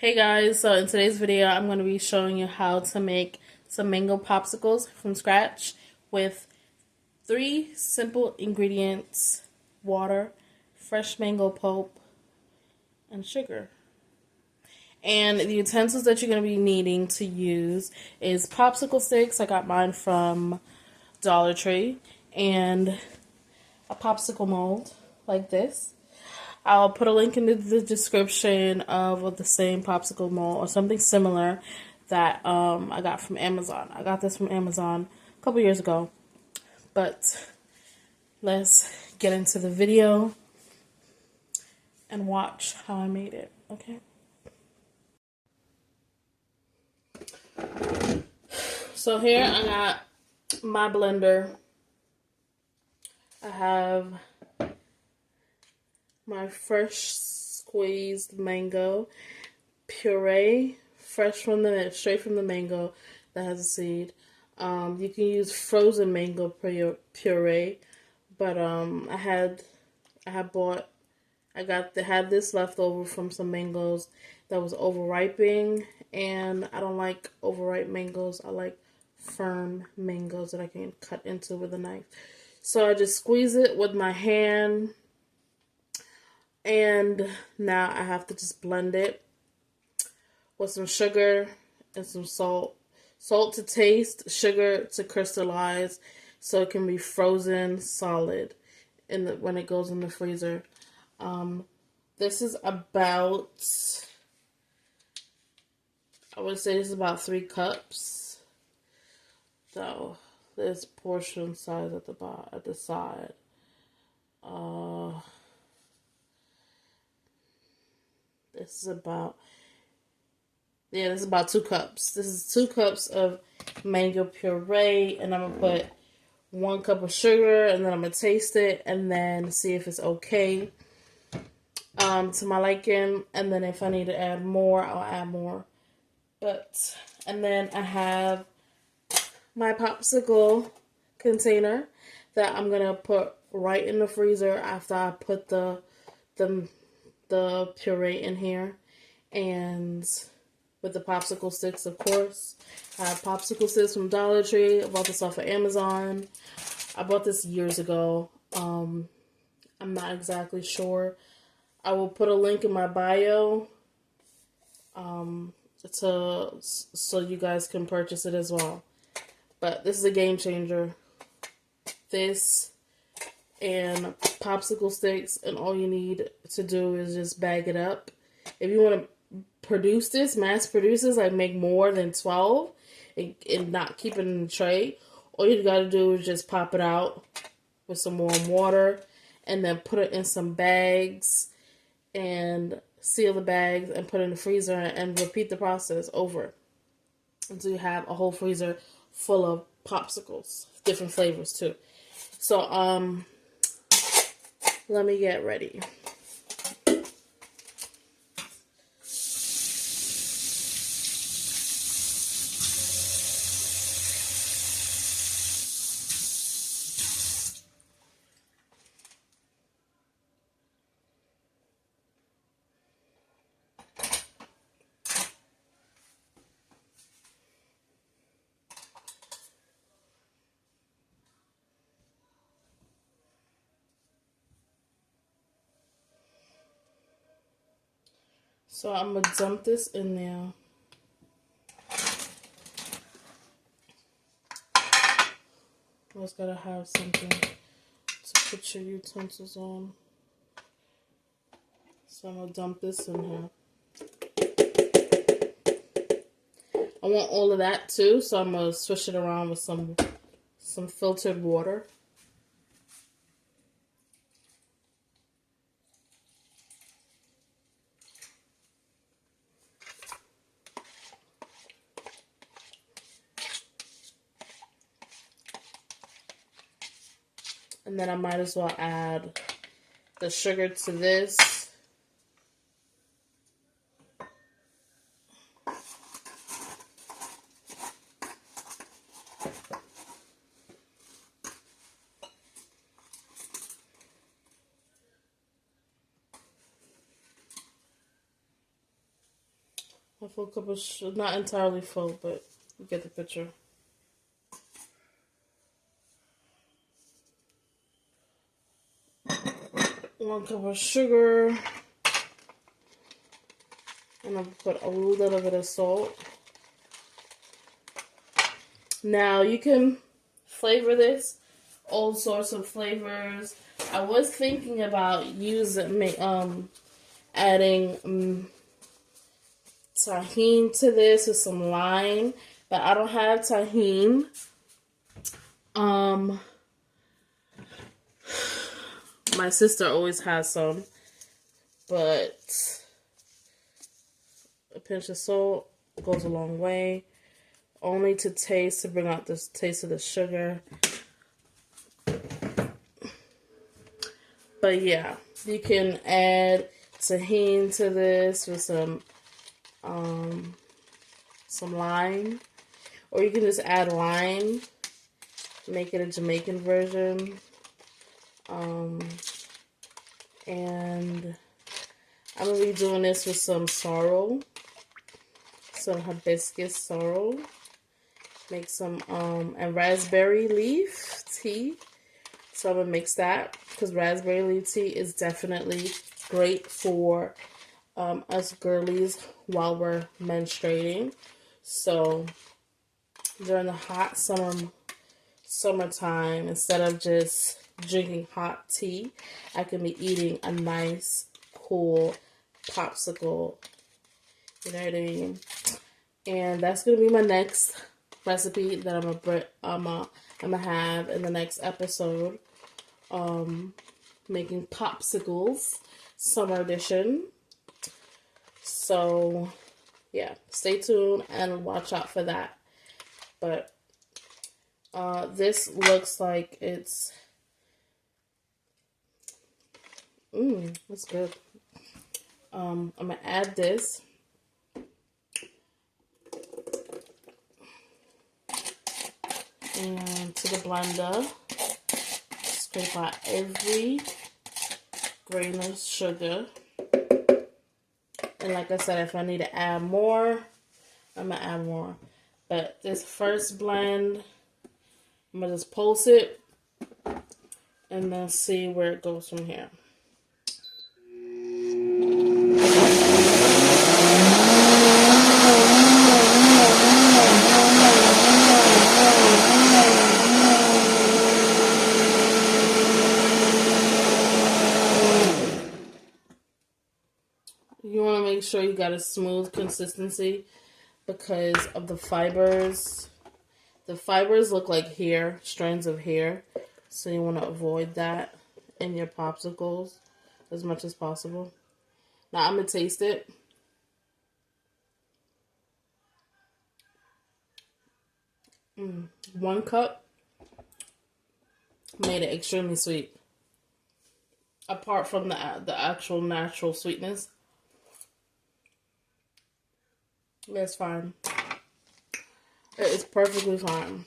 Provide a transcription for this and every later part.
Hey guys, so in today's video I'm going to be showing you how to make some mango popsicles from scratch with 3 simple ingredients: water, fresh mango pulp, and sugar. And the utensils that you're going to be needing to use is popsicle sticks. I got mine from Dollar Tree, and a popsicle mold like this. I'll put a link in the description of the same popsicle mold or something similar that I got from Amazon. I got this from Amazon a couple years ago. But let's get into the video and watch how I made it, okay? So here I got my blender. I have my fresh squeezed mango puree, straight from the mango that has a seed. You can use frozen mango puree, but I had this left over from some mangoes that was overripening, and I don't like overripe mangoes. I like firm mangoes that I can cut into with a knife. So I just squeeze it with my hand. And now I have to just blend it with some sugar and some salt. Salt to taste, sugar to crystallize, so it can be frozen solid when it goes in the freezer. This is about, I would say this is about 3 cups. So there's portion size at the side. This is about 2 cups. This is 2 cups of mango puree, and I'm going to put 1 cup of sugar, and then I'm going to taste it, and then see if it's okay to my liking, and then if I need to add more, I'll add more. And then I have my popsicle container that I'm going to put right in the freezer after I put the puree in here, and with the popsicle sticks, of course. I have popsicle sticks from Dollar Tree. I bought this off of Amazon. I bought this years ago. I'm not exactly sure. I will put a link in my bio so you guys can purchase it as well. But this is a game changer. This and popsicle sticks, and all you need to do is just bag it up. If you want to produce this, mass produce this, like make more than 12 and not keep it in the tray, all you got to do is just pop it out with some warm water and then put it in some bags and seal the bags and put it in the freezer, and repeat the process over until you have a whole freezer full of popsicles, different flavors too. So let me get ready. So I'm going to dump this in there. Always got to have something to put your utensils on. So I'm going to dump this in here. I want all of that too, so I'm going to swish it around with some filtered water. And then I might as well add the sugar to this. A full cup of not entirely full, but you get the picture. One cup of sugar. And I'll put a little bit of salt. Now you can flavor this all sorts of flavors. I was thinking about adding tahini to this with some lime, but I don't have tahini. My sister always has some, but a pinch of salt goes a long way. Only to taste, to bring out this taste of the sugar. But yeah, you can add tahini to this with some lime, or you can just add lime, make it a Jamaican version. And I'm gonna be doing this with some sorrel, some hibiscus sorrel. Make some and raspberry leaf tea. So I'm gonna mix that because raspberry leaf tea is definitely great for us girlies while we're menstruating. So during the hot summertime, instead of just drinking hot tea, I can be eating a nice, cool popsicle. You know what I mean? And that's gonna be my next recipe that I'm gonna have in the next episode. Making popsicles, summer edition. So yeah, stay tuned and watch out for that. But this looks like it's that's good. I'm gonna add this. And to the blender, scrape out every grain of sugar. And like I said, if I need to add more, I'm going to add more. But this first blend, I'm going to just pulse it and then see where it goes from here. You want to make sure you got a smooth consistency because of the fibers. The fibers look like hair, strands of hair. So you want to avoid that in your popsicles as much as possible. Now I'm going to taste it. One cup made it extremely sweet. Apart from the actual natural sweetness. It's fine. It is perfectly fine.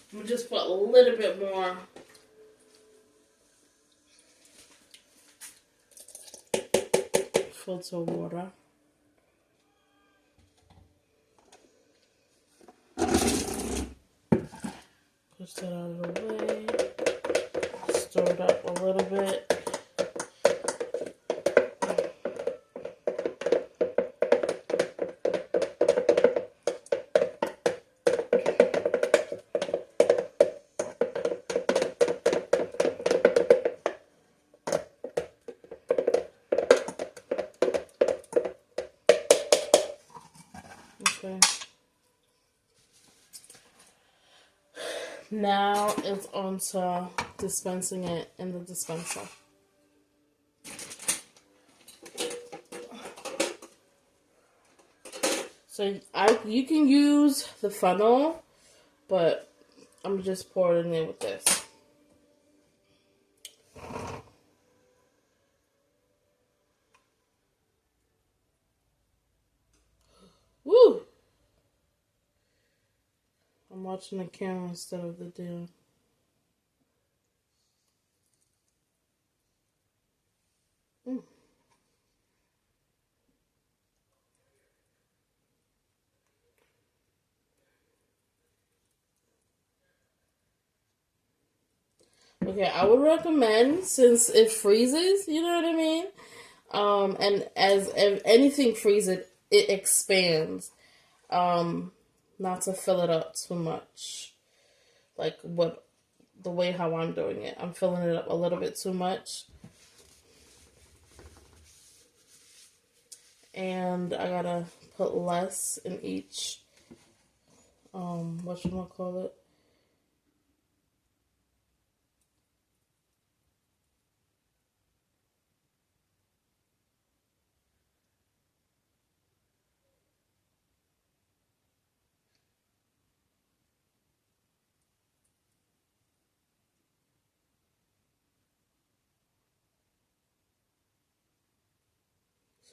I'm gonna just put a little bit more filter water. Push that out of the way. Stir it up a little bit. Okay. Now it's on to dispensing it in the dispenser. So you can use the funnel, but I'm just pouring it in with this. Woo! I'm watching the camera instead of the deal. Mm. Okay, I would recommend, since it freezes, you know what I mean? And as anything freezes, it expands. Not to fill it up too much. Like the way how I'm doing it. I'm filling it up a little bit too much. And I gotta put less in each, whatchamacallit?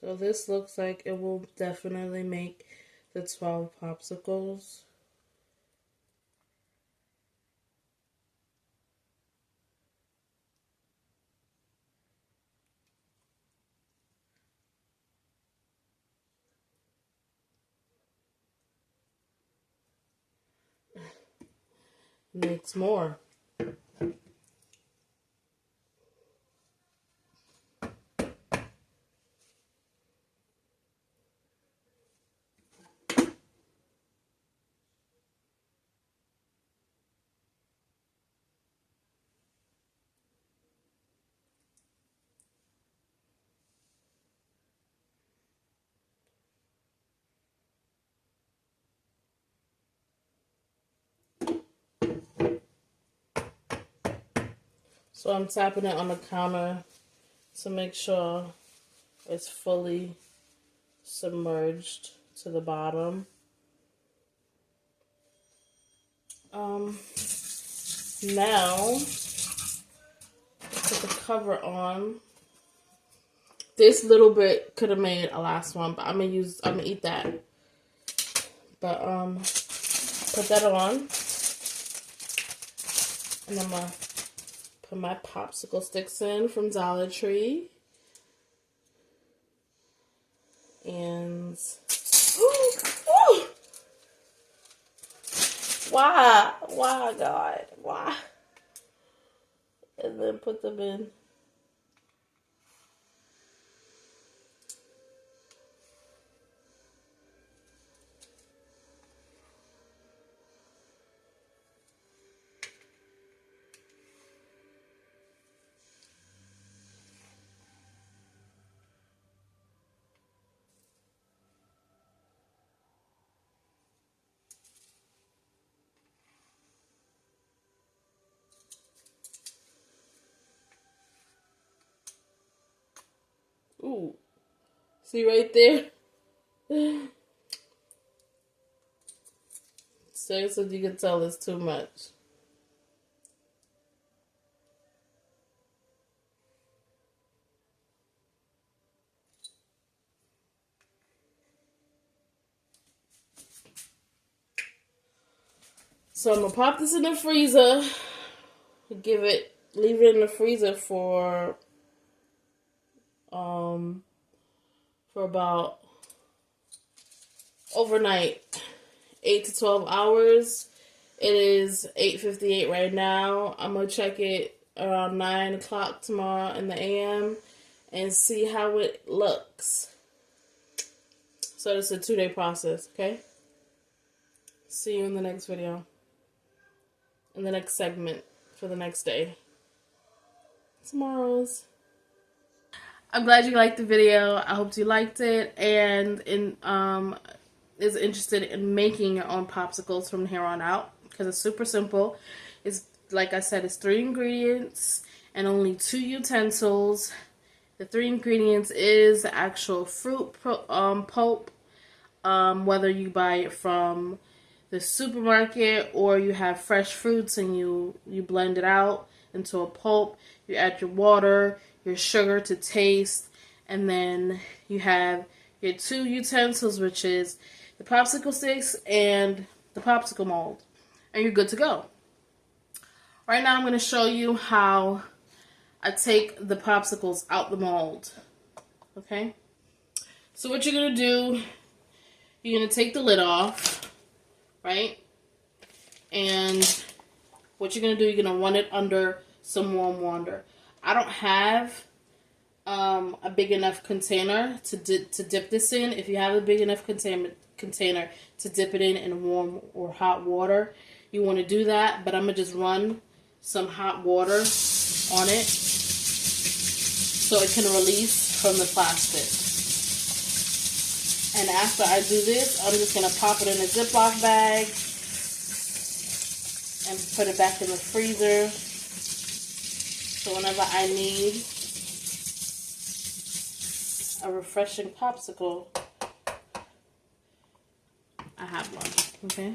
So this looks like it will definitely make the 12 popsicles. Makes more. So I'm tapping it on the counter to make sure it's fully submerged to the bottom. Now put the cover on. This little bit could have made a last one, but I'm gonna eat that. But put that on, and I'm gonna put my popsicle sticks in from Dollar Tree. And why, God, why? And then put them in. Ooh, see right there? So you can tell it's too much. So I'm gonna pop this in the freezer. Leave it in the freezer for about overnight, 8 to 12 hours. It is 8:58 right now. I'm gonna check it around 9 o'clock tomorrow in the AM and see how it looks. So it's a 2-day process, okay? See you in the next video. In the next segment for the next day. Tomorrow's. I'm glad you liked the video. I hope you liked it and is interested in making your own popsicles from here on out, because it's super simple. It's, like I said, it's 3 ingredients and only 2 utensils. The 3 ingredients is the actual fruit pulp, whether you buy it from the supermarket or you have fresh fruits and you blend it out into a pulp. You add your water, your sugar to taste, and then you have your 2 utensils, which is the popsicle sticks and the popsicle mold, and you're good to go. Right now I'm going to show you how I take the popsicles out the mold. Okay? So what you're going to do, you're going to take the lid off, right? And what you're going to do, you're going to run it under some warm water. I don't have a big enough container to dip this in. If you have a big enough container to dip it in warm or hot water, you want to do that. But I'm going to just run some hot water on it so it can release from the plastic. And after I do this, I'm just going to pop it in a Ziploc bag and put it back in the freezer. So whenever I need a refreshing popsicle, I have one. Okay?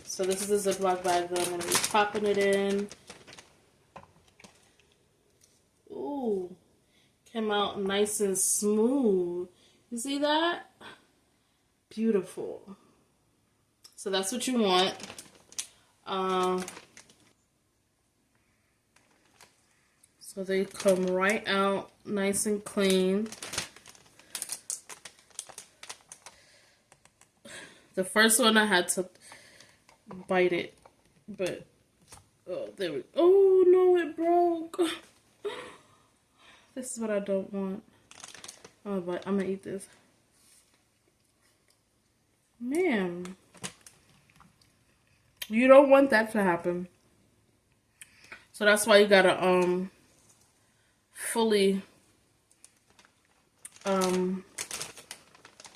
So this is a Ziploc bag that I'm going to be popping it in. Ooh, came out nice and smooth. You see that? Beautiful. So that's what you want. So they come right out nice and clean. The first one I had to bite it, but oh, there we go. Oh no, it broke. This is what I don't want. Oh, but I'm gonna eat this. Man, you don't want that to happen. So that's why you gotta fully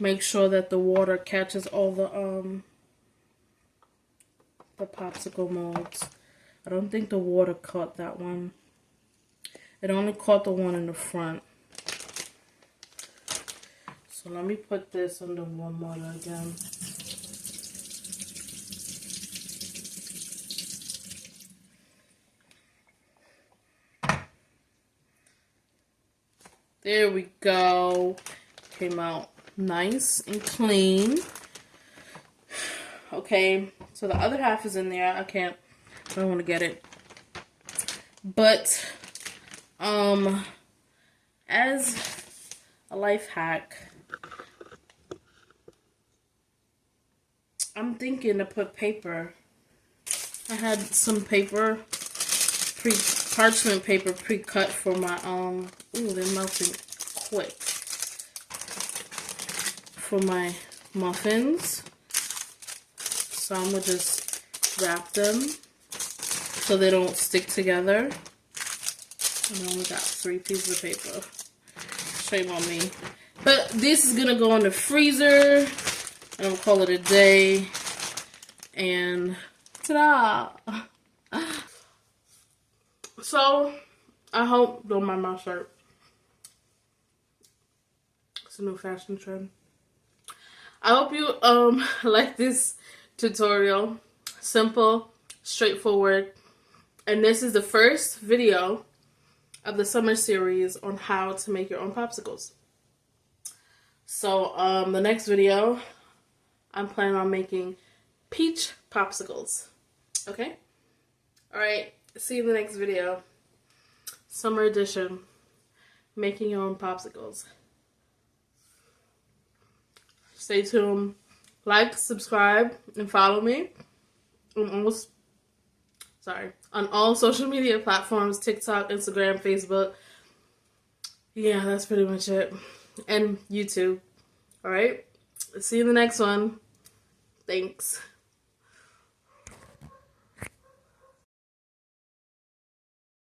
make sure that the water catches all the popsicle molds. I don't think the water caught that one. It only caught the one in the front. So let me put this under warm water again. There we go. Came out nice and clean. Okay, so the other half is in there. I don't want to get it. But as a life hack, I'm thinking to put paper. I had some paper, parchment paper pre-cut for my ooh, they're melting quick. For my muffins. So I'm gonna just wrap them so they don't stick together. And I only got 3 pieces of paper. Shame on me. But this is gonna go in the freezer. And I'm gonna call it a day. And ta-da! So I hope, don't mind my shirt. It's a new fashion trend. I hope you like this tutorial. Simple, straightforward. And this is the first video of the summer series on how to make your own popsicles. So the next video, I'm planning on making peach popsicles. Okay? Alright, see you in the next video. Summer edition. Making your own popsicles. Stay tuned. Like, subscribe, and follow me on all social media platforms, TikTok, Instagram, Facebook. Yeah, that's pretty much it. And YouTube. Alright? See you in the next one. Thanks.